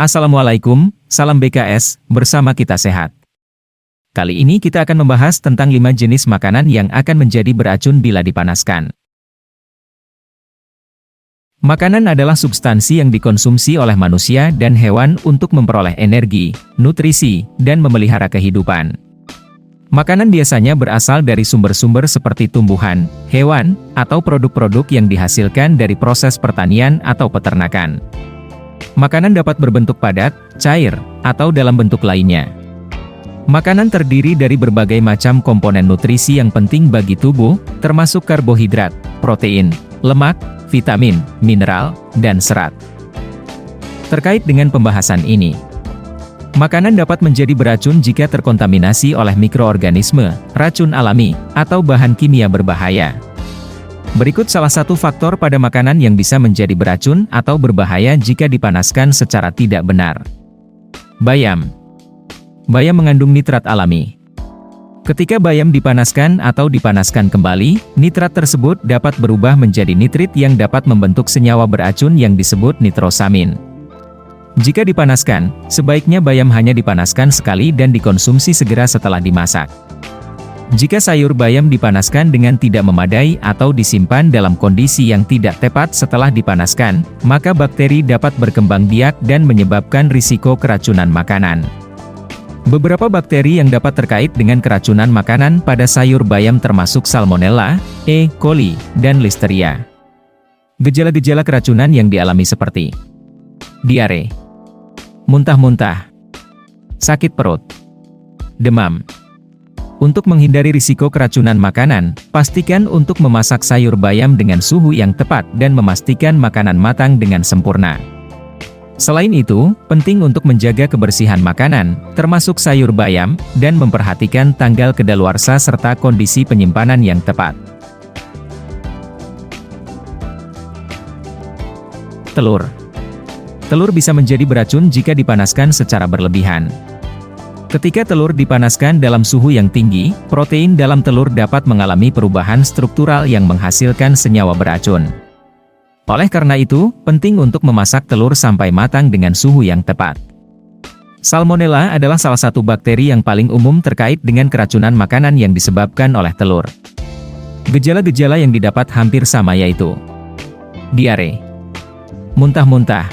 Assalamualaikum, salam BKS, bersama kita sehat. Kali ini kita akan membahas tentang 5 jenis makanan yang akan menjadi beracun bila dipanaskan. Makanan adalah substansi yang dikonsumsi oleh manusia dan hewan untuk memperoleh energi, nutrisi, dan memelihara kehidupan. Makanan biasanya berasal dari sumber-sumber seperti tumbuhan, hewan, atau produk-produk yang dihasilkan dari proses pertanian atau peternakan. Makanan dapat berbentuk padat, cair, atau dalam bentuk lainnya. Makanan terdiri dari berbagai macam komponen nutrisi yang penting bagi tubuh, termasuk karbohidrat, protein, lemak, vitamin, mineral, dan serat. Terkait dengan pembahasan ini, makanan dapat menjadi beracun jika terkontaminasi oleh mikroorganisme, racun alami, atau bahan kimia berbahaya. Berikut salah satu faktor pada makanan yang bisa menjadi beracun atau berbahaya jika dipanaskan secara tidak benar. Bayam. Bayam mengandung nitrat alami. Ketika bayam dipanaskan atau dipanaskan kembali, nitrat tersebut dapat berubah menjadi nitrit yang dapat membentuk senyawa beracun yang disebut nitrosamin. Jika dipanaskan, sebaiknya bayam hanya dipanaskan sekali dan dikonsumsi segera setelah dimasak. Jika sayur bayam dipanaskan dengan tidak memadai atau disimpan dalam kondisi yang tidak tepat setelah dipanaskan, maka bakteri dapat berkembang biak dan menyebabkan risiko keracunan makanan. Beberapa bakteri yang dapat terkait dengan keracunan makanan pada sayur bayam termasuk Salmonella, E. coli, dan Listeria. Gejala-gejala keracunan yang dialami seperti diare, muntah-muntah, sakit perut, demam. Untuk menghindari risiko keracunan makanan, pastikan untuk memasak sayur bayam dengan suhu yang tepat dan memastikan makanan matang dengan sempurna. Selain itu, penting untuk menjaga kebersihan makanan, termasuk sayur bayam, dan memperhatikan tanggal kedaluarsa serta kondisi penyimpanan yang tepat. Telur. Telur bisa menjadi beracun jika dipanaskan secara berlebihan. Ketika telur dipanaskan dalam suhu yang tinggi, protein dalam telur dapat mengalami perubahan struktural yang menghasilkan senyawa beracun. Oleh karena itu, penting untuk memasak telur sampai matang dengan suhu yang tepat. Salmonella adalah salah satu bakteri yang paling umum terkait dengan keracunan makanan yang disebabkan oleh telur. Gejala-gejala yang didapat hampir sama yaitu diare, muntah-muntah,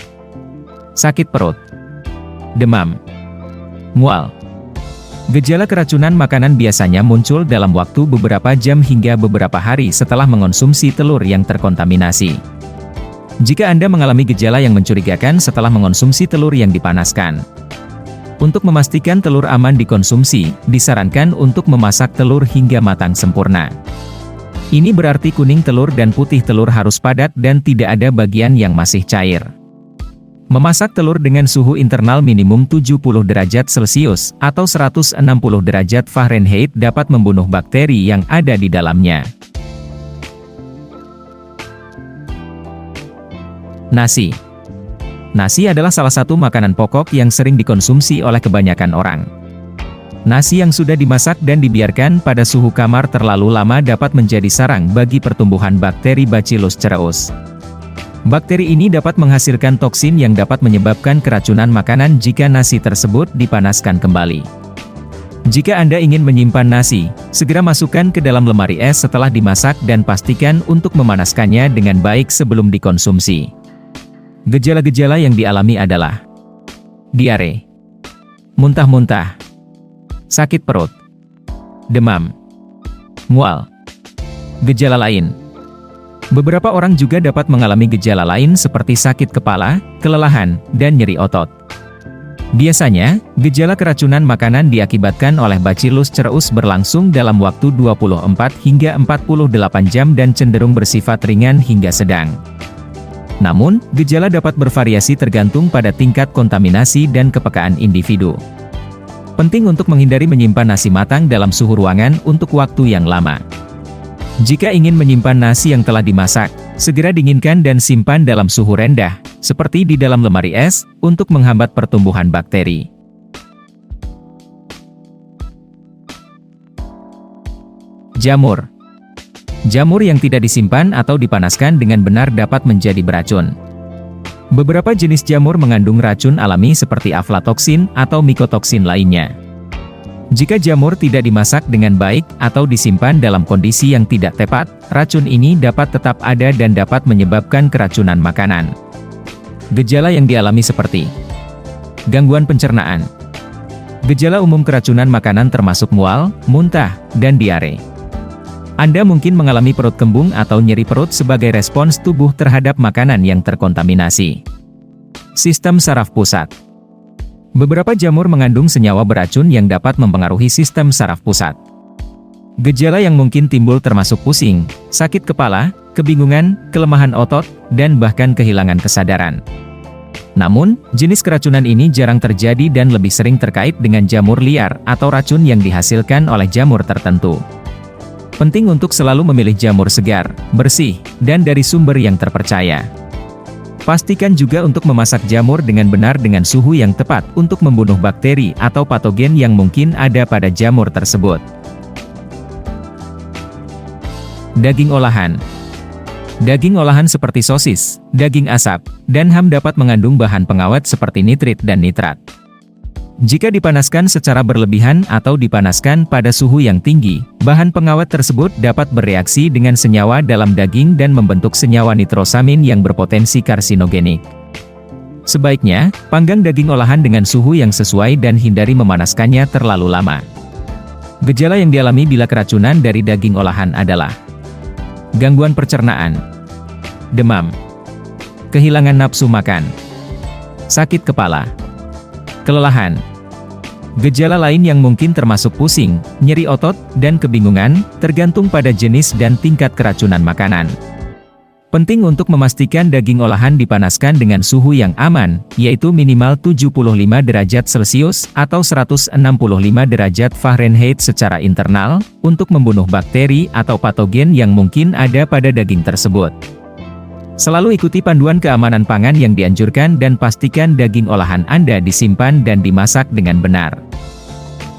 sakit perut, demam, mual. Gejala keracunan makanan biasanya muncul dalam waktu beberapa jam hingga beberapa hari setelah mengonsumsi telur yang terkontaminasi. Jika Anda mengalami gejala yang mencurigakan setelah mengonsumsi telur yang dipanaskan, untuk memastikan telur aman dikonsumsi, disarankan untuk memasak telur hingga matang sempurna. Ini berarti kuning telur dan putih telur harus padat dan tidak ada bagian yang masih cair. Memasak telur dengan suhu internal minimum 70 derajat Celcius atau 160 derajat Fahrenheit dapat membunuh bakteri yang ada di dalamnya. Nasi. Nasi adalah salah satu makanan pokok yang sering dikonsumsi oleh kebanyakan orang. Nasi yang sudah dimasak dan dibiarkan pada suhu kamar terlalu lama dapat menjadi sarang bagi pertumbuhan bakteri Bacillus cereus. Bakteri ini dapat menghasilkan toksin yang dapat menyebabkan keracunan makanan jika nasi tersebut dipanaskan kembali. Jika Anda ingin menyimpan nasi, segera masukkan ke dalam lemari es setelah dimasak dan pastikan untuk memanaskannya dengan baik sebelum dikonsumsi. Gejala-gejala yang dialami adalah diare, muntah-muntah, sakit perut, demam, mual. Gejala lain. Beberapa orang juga dapat mengalami gejala lain seperti sakit kepala, kelelahan, dan nyeri otot. Biasanya, gejala keracunan makanan diakibatkan oleh Bacillus cereus berlangsung dalam waktu 24 hingga 48 jam dan cenderung bersifat ringan hingga sedang. Namun, gejala dapat bervariasi tergantung pada tingkat kontaminasi dan kepekaan individu. Penting untuk menghindari menyimpan nasi matang dalam suhu ruangan untuk waktu yang lama. Jika ingin menyimpan nasi yang telah dimasak, segera dinginkan dan simpan dalam suhu rendah, seperti di dalam lemari es, untuk menghambat pertumbuhan bakteri. Jamur. Jamur yang tidak disimpan atau dipanaskan dengan benar dapat menjadi beracun. Beberapa jenis jamur mengandung racun alami seperti aflatoksin atau mikotoksin lainnya. Jika jamur tidak dimasak dengan baik atau disimpan dalam kondisi yang tidak tepat, racun ini dapat tetap ada dan dapat menyebabkan keracunan makanan. Gejala yang dialami seperti gangguan pencernaan. Gejala umum keracunan makanan termasuk mual, muntah, dan diare. Anda mungkin mengalami perut kembung atau nyeri perut sebagai respons tubuh terhadap makanan yang terkontaminasi. Sistem saraf pusat. Beberapa jamur mengandung senyawa beracun yang dapat mempengaruhi sistem saraf pusat. Gejala yang mungkin timbul termasuk pusing, sakit kepala, kebingungan, kelemahan otot, dan bahkan kehilangan kesadaran. Namun, jenis keracunan ini jarang terjadi dan lebih sering terkait dengan jamur liar atau racun yang dihasilkan oleh jamur tertentu. Penting untuk selalu memilih jamur segar, bersih, dan dari sumber yang terpercaya. Pastikan juga untuk memasak jamur dengan benar dengan suhu yang tepat untuk membunuh bakteri atau patogen yang mungkin ada pada jamur tersebut. Daging olahan. Daging olahan seperti sosis, daging asap, dan ham dapat mengandung bahan pengawet seperti nitrit dan nitrat. Jika dipanaskan secara berlebihan atau dipanaskan pada suhu yang tinggi, bahan pengawet tersebut dapat bereaksi dengan senyawa dalam daging dan membentuk senyawa nitrosamin yang berpotensi karsinogenik. Sebaiknya, panggang daging olahan dengan suhu yang sesuai dan hindari memanaskannya terlalu lama. Gejala yang dialami bila keracunan dari daging olahan adalah gangguan pencernaan, demam, kehilangan nafsu makan, sakit kepala, kelelahan. Gejala lain yang mungkin termasuk pusing, nyeri otot, dan kebingungan, tergantung pada jenis dan tingkat keracunan makanan. Penting untuk memastikan daging olahan dipanaskan dengan suhu yang aman, yaitu minimal 75 derajat Celcius atau 165 derajat Fahrenheit secara internal, untuk membunuh bakteri atau patogen yang mungkin ada pada daging tersebut. Selalu ikuti panduan keamanan pangan yang dianjurkan dan pastikan daging olahan Anda disimpan dan dimasak dengan benar.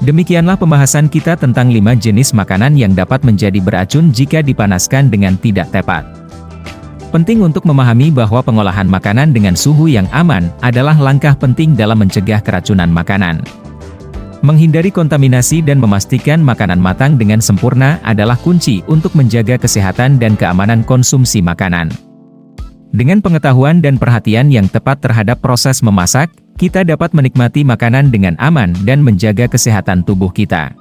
Demikianlah pembahasan kita tentang 5 jenis makanan yang dapat menjadi beracun jika dipanaskan dengan tidak tepat. Penting untuk memahami bahwa pengolahan makanan dengan suhu yang aman adalah langkah penting dalam mencegah keracunan makanan. Menghindari kontaminasi dan memastikan makanan matang dengan sempurna adalah kunci untuk menjaga kesehatan dan keamanan konsumsi makanan. Dengan pengetahuan dan perhatian yang tepat terhadap proses memasak, kita dapat menikmati makanan dengan aman dan menjaga kesehatan tubuh kita.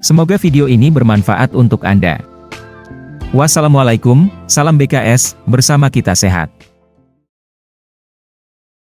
Semoga video ini bermanfaat untuk Anda. Wassalamualaikum, salam BKS, bersama kita sehat.